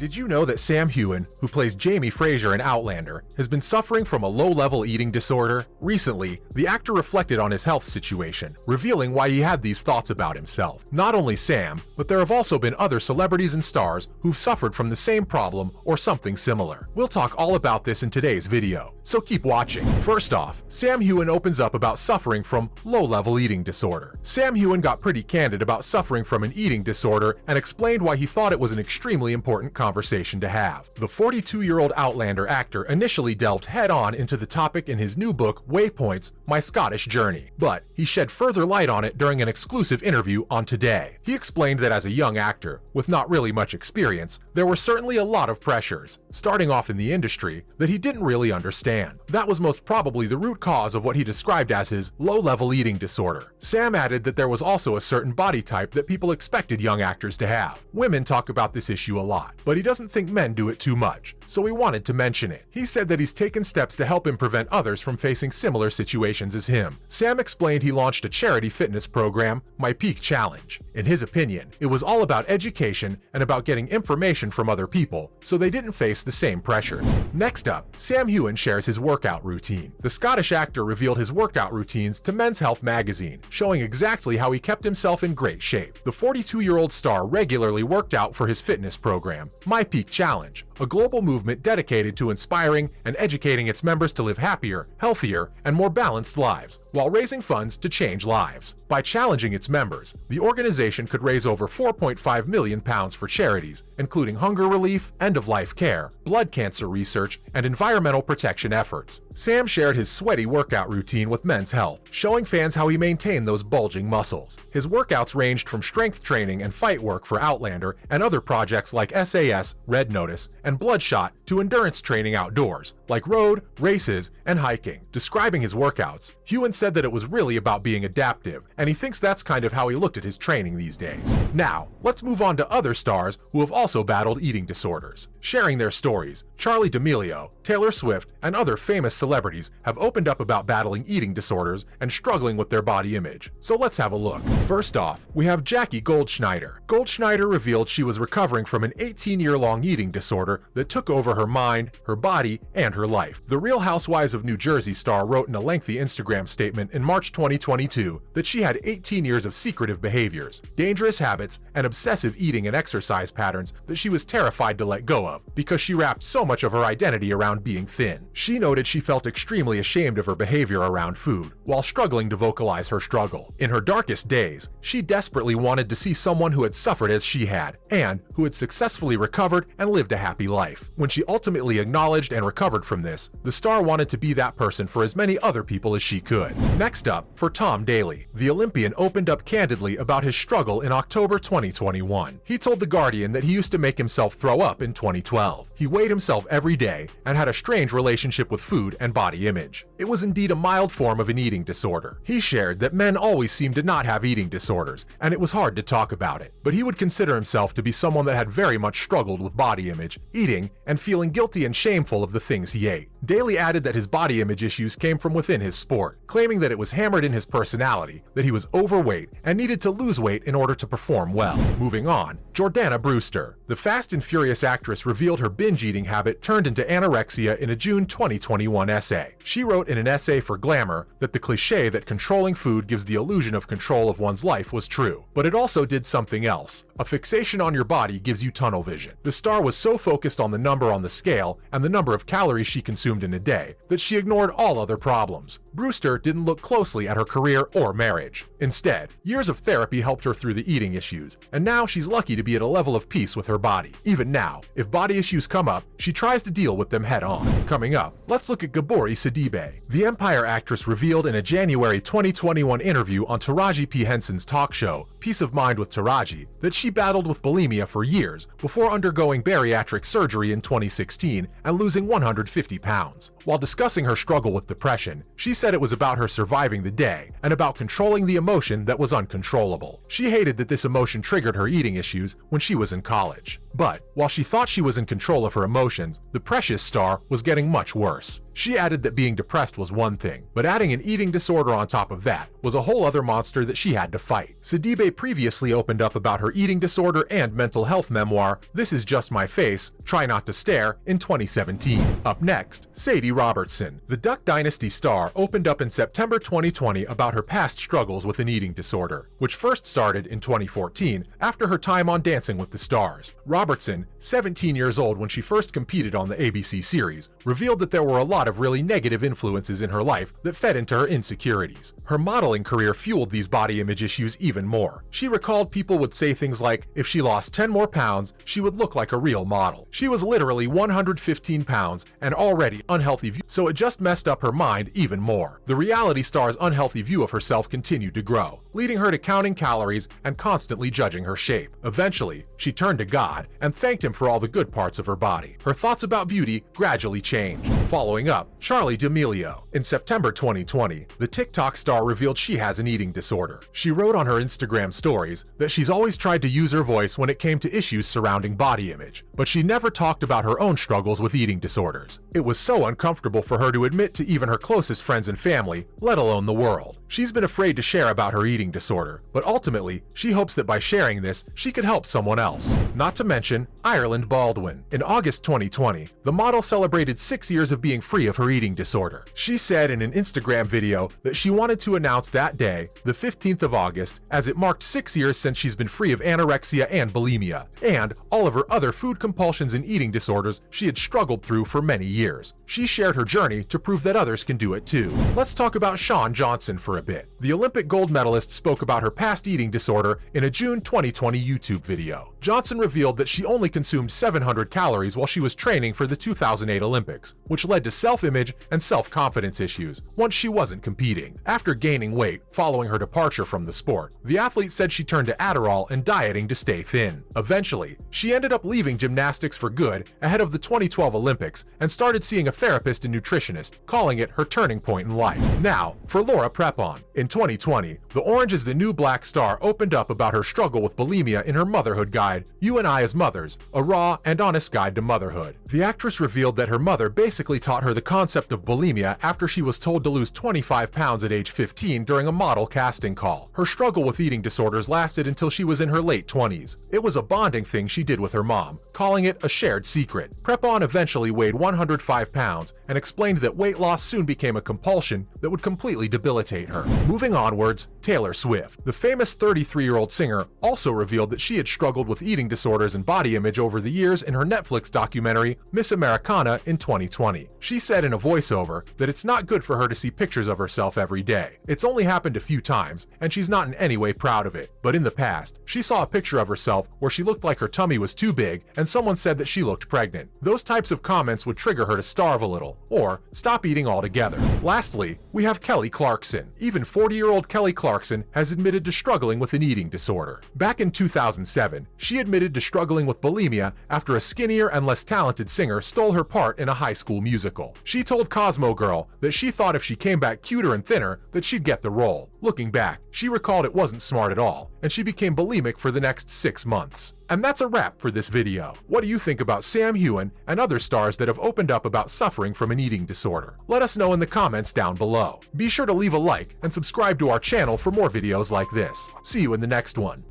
Did you know that Sam Heughan, who plays Jamie Fraser in Outlander, has been suffering from a low-level eating disorder? Recently, the actor reflected on his health situation, revealing why he had these thoughts about himself. Not only Sam, but there have also been other celebrities and stars who've suffered from the same problem or something similar. We'll talk all about this in today's video, so keep watching. First off, Sam Heughan opens up about suffering from low-level eating disorder. Sam Heughan got pretty candid about suffering from an eating disorder and explained why he thought it was an extremely important conversation to have. The 42-year-old Outlander actor initially delved head-on into the topic in his new book, Waypoints: My Scottish Journey, but he shed further light on it during an exclusive interview on Today. He explained that as a young actor, with not really much experience, there were certainly a lot of pressures, starting off in the industry, that he didn't really understand. That was most probably the root cause of what he described as his low-level eating disorder. Sam added that there was also a certain body type that people expected young actors to have. Women talk about this issue a lot, but he doesn't think men do it too much, so he wanted to mention it. He said that he's taken steps to help him prevent others from facing similar situations as him. Sam explained he launched a charity fitness program, My Peak Challenge. In his opinion, it was all about education and about getting information from other people so they didn't face the same pressures. Next up, Sam Heughan shares his workout routine. The Scottish actor revealed his workout routines to Men's Health magazine, showing exactly how he kept himself in great shape. The 42-year-old star regularly worked out for his fitness program, My Peak Challenge, a global movement dedicated to inspiring and educating its members to live happier, healthier, and more balanced lives, while raising funds to change lives. By challenging its members, the organization could raise over £4.5 million for charities, including hunger relief, end-of-life care, blood cancer research, and environmental protection efforts. Sam shared his sweaty workout routine with Men's Health, showing fans how he maintained those bulging muscles. His workouts ranged from strength training and fight work for Outlander and other projects like SAS, Red Notice, and Bloodshot to endurance training outdoors, like road, races, and hiking. Describing his workouts, Heughan said that it was really about being adaptive, and he thinks that's kind of how he looked at his training these days. Now, let's move on to other stars who have also battled eating disorders. Sharing their stories, Charli D'Amelio, Taylor Swift, and other famous celebrities have opened up about battling eating disorders and struggling with their body image. So let's have a look. First off, we have Jackie Goldschneider. Goldschneider revealed she was recovering from an 18-year-long eating disorder that took over her mind, her body, and her life. The Real Housewives of New Jersey star wrote in a lengthy Instagram statement in March 2022 that she had 18 years of secretive behaviors, dangerous habits, and obsessive eating and exercise patterns that she was terrified to let go of because she wrapped so much of her identity around being thin. She noted she felt extremely ashamed of her behavior around food, while struggling to vocalize her struggle. In her darkest days, she desperately wanted to see someone who had suffered as she had, and who had successfully recovered and lived a happy life. When she ultimately acknowledged and recovered from this, the star wanted to be that person for as many other people as she could. Next up, for Tom Daley, the Olympian opened up candidly about his struggle in October 2021. He told The Guardian that he used to make himself throw up in 2012. He weighed himself every day and had a strange relationship with food and body image. It was indeed a mild form of an eating disorder. He shared that men always seemed to not have eating disorders, and it was hard to talk about it. But he would consider himself to be someone that had very much struggled with body image, eating, and feeling guilty and shameful of the things he ate. Daley added that his body image issues came from within his sport, claiming that it was hammered in his personality, that he was overweight and needed to lose weight in order to perform well. Moving on, Jordana Brewster. The Fast and Furious actress revealed her binge-eating habit turned into anorexia in a June 2021 essay. She wrote in an essay for Glamour that the cliché that controlling food gives the illusion of control of one's life was true, but it also did something else. A fixation on your body gives you tunnel vision. The star was so focused on the number on the scale and the number of calories she consumed in a day that she ignored all other problems. Brewster didn't look closely at her career or marriage. Instead, years of therapy helped her through the eating issues, and now she's lucky to be at a level of peace with her body. Even now, if body issues come up, she tries to deal with them head on. Coming up, let's look at Gabori Sidibe. The Empire actress revealed in a January 2021 interview on Taraji P. Henson's talk show, Peace of Mind with Taraji, that she battled with bulimia for years before undergoing bariatric surgery in 2016 and losing 150 pounds. While discussing her struggle with depression, she said it was about her surviving the day and about controlling the emotion that was uncontrollable. She hated that this emotion triggered her eating issues when she was in college. But while she thought she was in control of her emotions, the precious star was getting much worse. She added that being depressed was one thing, but adding an eating disorder on top of that was a whole other monster that she had to fight. Sidibe previously opened up about her eating disorder and mental health memoir, This Is Just My Face, Try Not to Stare, in 2017. Up next, Sadie Robertson. The Duck Dynasty star opened up in September 2020 about her past struggles with an eating disorder, which first started in 2014 after her time on Dancing with the Stars. Robertson, 17 years old when she first competed on the ABC series, revealed that there were a lot of really negative influences in her life that fed into her insecurities. Her modeling career fueled these body image issues even more. She recalled people would say things like, if she lost 10 more pounds, she would look like a real model. She was literally 115 pounds and already unhealthy view, so it just messed up her mind even more. The reality star's unhealthy view of herself continued to grow, leading her to counting calories and constantly judging her shape. Eventually, she turned to God and thanked him for all the good parts of her body. Her thoughts about beauty gradually changed. Following up, Charli D'Amelio. In September 2020, the TikTok star revealed she has an eating disorder. She wrote on her Instagram stories that she's always tried to use her voice when it came to issues surrounding body image, but she never talked about her own struggles with eating disorders. It was so uncomfortable for her to admit to even her closest friends and family, let alone the world. She's been afraid to share about her eating disorder, but ultimately, she hopes that by sharing this, she could help someone else. Not to mention, Ireland Baldwin. In August 2020, the model celebrated 6 years of being free of her eating disorder. She said in an Instagram video that she wanted to announce that day, the 15th of August, as it marked 6 years since she's been free of anorexia and bulimia, and all of her other food compulsions and eating disorders she had struggled through for many years. She shared her journey to prove that others can do it too. Let's talk about Shawn Johnson for a bit. The Olympic gold medalist spoke about her past eating disorder in a June 2020 YouTube video. Johnson revealed that she only consumed 700 calories while she was training for the 2008 Olympics, which led to self-image and self-confidence issues once she wasn't competing. After gaining weight following her departure from the sport, the athlete said she turned to Adderall and dieting to stay thin. Eventually, she ended up leaving gymnastics for good ahead of the 2012 Olympics and started seeing a therapist and nutritionist, calling it her turning point in life. Now, for Laura Prepon. In 2020, The Orange is the New Black star opened up about her struggle with bulimia in her motherhood guide, You and I as Mothers, a raw and honest guide to motherhood. The actress revealed that her mother basically taught her the concept of bulimia after she was told to lose 25 pounds at age 15 during a model casting call. Her struggle with eating disorders lasted until she was in her late 20s. It was a bonding thing she did with her mom, calling it a shared secret. Prepon eventually weighed 105 pounds and explained that weight loss soon became a compulsion that would completely debilitate her. Moving onwards, Taylor Swift. The famous 33-year-old singer also revealed that she had struggled with eating disorders and body image over the years in her Netflix documentary, Miss Americana, in 2020. She said in a voiceover that it's not good for her to see pictures of herself every day. It's only happened a few times, and she's not in any way proud of it. But in the past, she saw a picture of herself where she looked like her tummy was too big, and someone said that she looked pregnant. Those types of comments would trigger her to starve a little, or stop eating altogether. Lastly, we have Kelly Clarkson. Even 40-year-old Kelly Clarkson has admitted to struggling with an eating disorder. Back in 2007, she admitted to struggling with bulimia after a skinnier and less talented singer stole her part in a high school musical. She told Cosmo Girl that she thought if she came back cuter and thinner, that she'd get the role. Looking back, she recalled it wasn't smart at all, and she became bulimic for the next 6 months. And that's a wrap for this video. What do you think about Sam Heughan and other stars that have opened up about suffering from an eating disorder? Let us know in the comments down below. Be sure to leave a like and subscribe to our channel for more videos like this. See you in the next one.